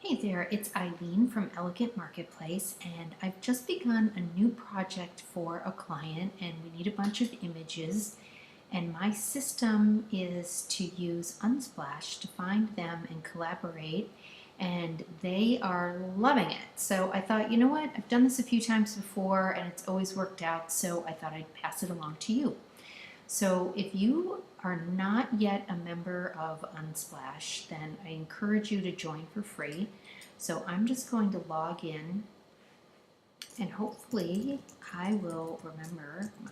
Hey there, it's Eileen from Elegant Marketplace, and I've just begun a new project for a client, and we need a bunch of images. And my system is to use Unsplash to find them and collaborate, and they are loving it. So I thought, you know what, I've done this a few times before, and it's always worked out, so I thought I'd pass it along to you. So if you are not yet a member of Unsplash, then I encourage you to join for free. So I'm just going to log in, and hopefully I will remember my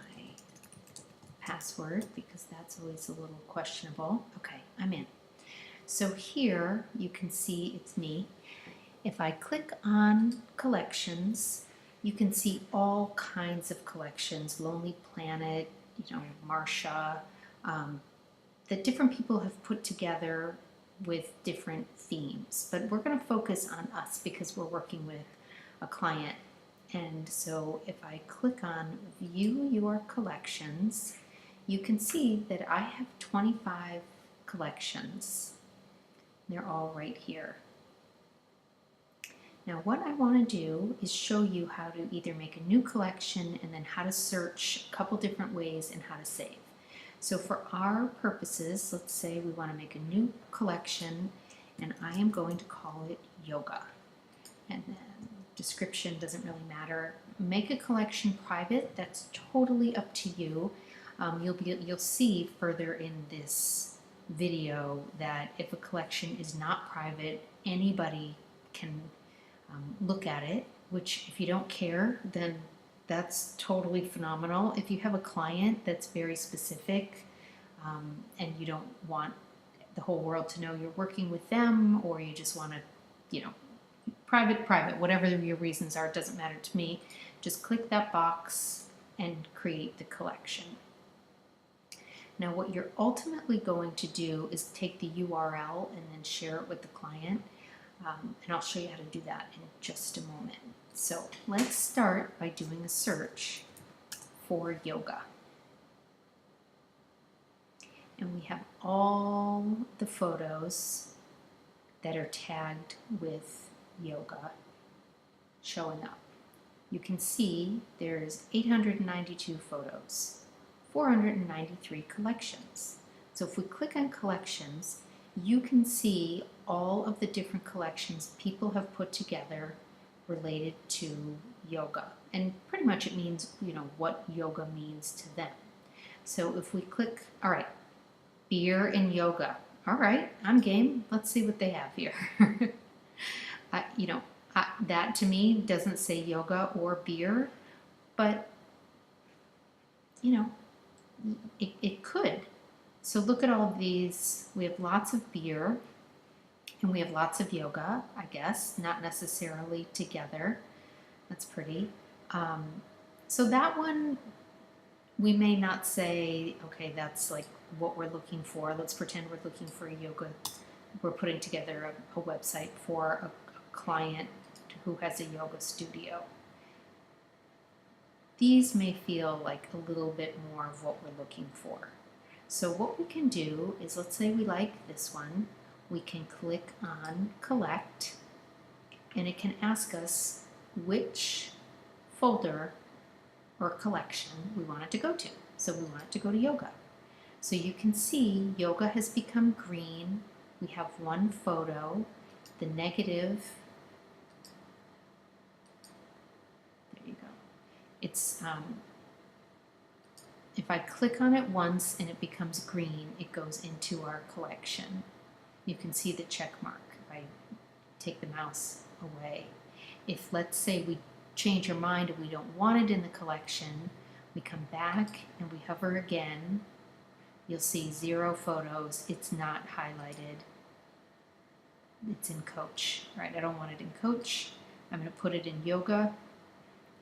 password because that's always a little questionable. Okay, I'm in. So here you can see it's me. If I click on collections, you can see all kinds of collections, Lonely Planet, Marsha, that different people have put together with different themes. But we're going to focus on us because we're working with a client. And so if I click on View Your Collections, you can see that I have 25 collections. They're all right here. Now what I want to do is show you how to either make a new collection and then how to search a couple different ways and how to save. So for our purposes, let's say we want to make a new collection, and I am going to call it yoga. And then description doesn't really matter. Make a collection private, that's totally up to you. You'll see further in this video that if a collection is not private, anybody can look at it, which if you don't care, then that's totally phenomenal. If you have a client that's very specific and you don't want the whole world to know you're working with them, or you just want to, private, whatever your reasons are, it doesn't matter to me. Just click that box and create the collection. Now what you're ultimately going to do is take the URL and then share it with the client. And I'll show you how to do that in just a moment. So let's start by doing a search for yoga. And we have all the photos that are tagged with yoga showing up. You can see there's 892 photos, 493 collections. So if we click on collections, you can see all of the different collections people have put together related to yoga. And pretty much it means, what yoga means to them. So if we click, all right, beer and yoga. All right, I'm game. Let's see what they have here. That to me doesn't say yoga or beer, but, it could. So look at all of these. We have lots of beer and we have lots of yoga, I guess, not necessarily together. That's pretty. So that one, we may not say, okay, that's like what we're looking for. Let's pretend we're looking for a yoga. We're putting together a website for a client who has a yoga studio. These may feel like a little bit more of what we're looking for. So what we can do is, let's say we like this one, we can click on collect, and it can ask us which folder or collection we want it to go to. So we want it to go to yoga. So you can see yoga has become green. We have one photo, the negative, there you go. It's if I click on it once and it becomes green, it goes into our collection. You can see the check mark if I take the mouse away. If, let's say, we change our mind and we don't want it in the collection, we come back and we hover again, you'll see 0 photos. It's not highlighted. It's in Coach, right? I don't want it in Coach. I'm going to put it in Yoga.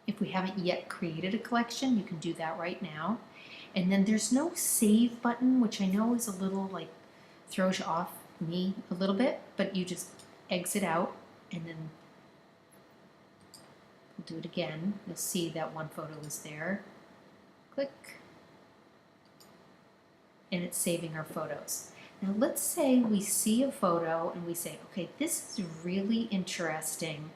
If we haven't yet created a collection, you can do that right now. And then there's no save button, which I know is a little throws you off me a little bit, but you just exit out and then we'll do it again. You'll see that one photo is there. Click. And it's saving our photos. Now let's say we see a photo and we say, okay, this is really interesting,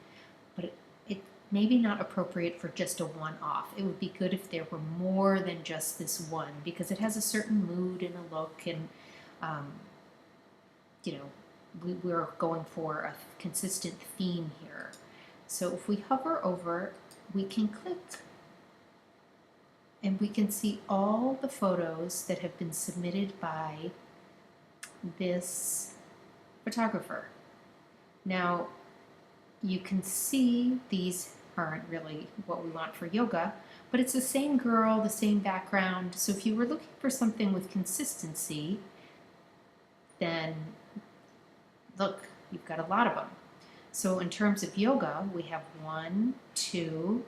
but it maybe not appropriate for just a one-off. It would be good if there were more than just this one, because it has a certain mood and a look, and you know, we're going for a consistent theme here. So if we hover over, we can click and we can see all the photos that have been submitted by this photographer. Now, you can see these aren't really what we want for yoga, but it's the same girl, the same background. So if you were looking for something with consistency, then look, you've got a lot of them. So in terms of yoga, we have 1, 2.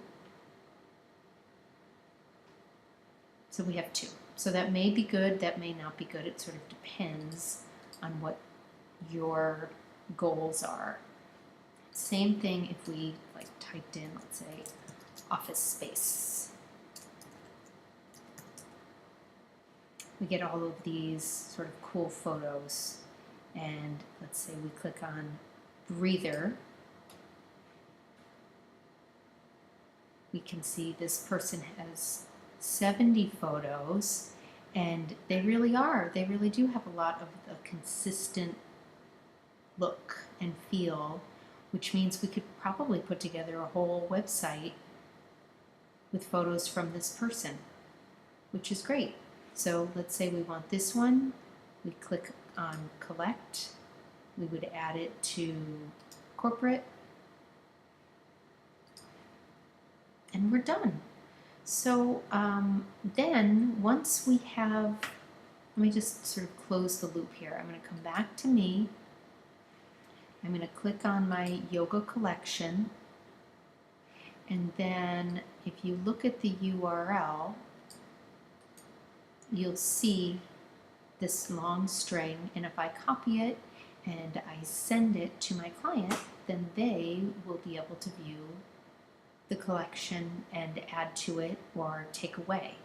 So we have 2. So that may be good, that may not be good. It sort of depends on what your goals are. Same thing if we like typed in, let's say, office space. We get all of these sort of cool photos. And let's say we click on breather. We can see this person has 70 photos, and they really do have a lot of a consistent look and feel, which means we could probably put together a whole website with photos from this person, which is great. So let's say we want this one. We click on collect. We would add it to corporate, and we're done. So then once we have, let me just sort of close the loop here. I'm going to come back to me. I'm going to click on my yoga collection, and then if you look at the URL, you'll see this long string, and if I copy it and I send it to my client, then they will be able to view the collection and add to it or take away.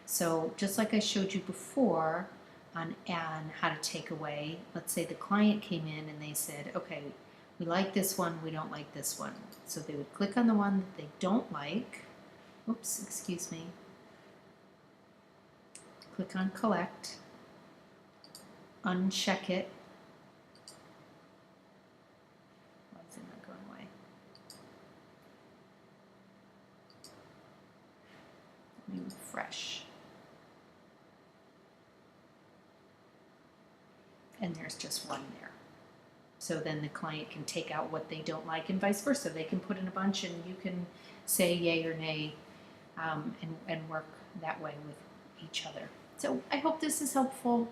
So just like I showed you before on how to take away, let's say the client came in and they said, okay, we like this one, we don't like this one. So they would click on the one that they don't like. Oops, excuse me. Click on collect, uncheck it. Why is it not going away? Let me refresh. And there's just one there. So then the client can take out what they don't like and vice versa. They can put in a bunch and you can say yay or nay and work that way with each other. So I hope this is helpful.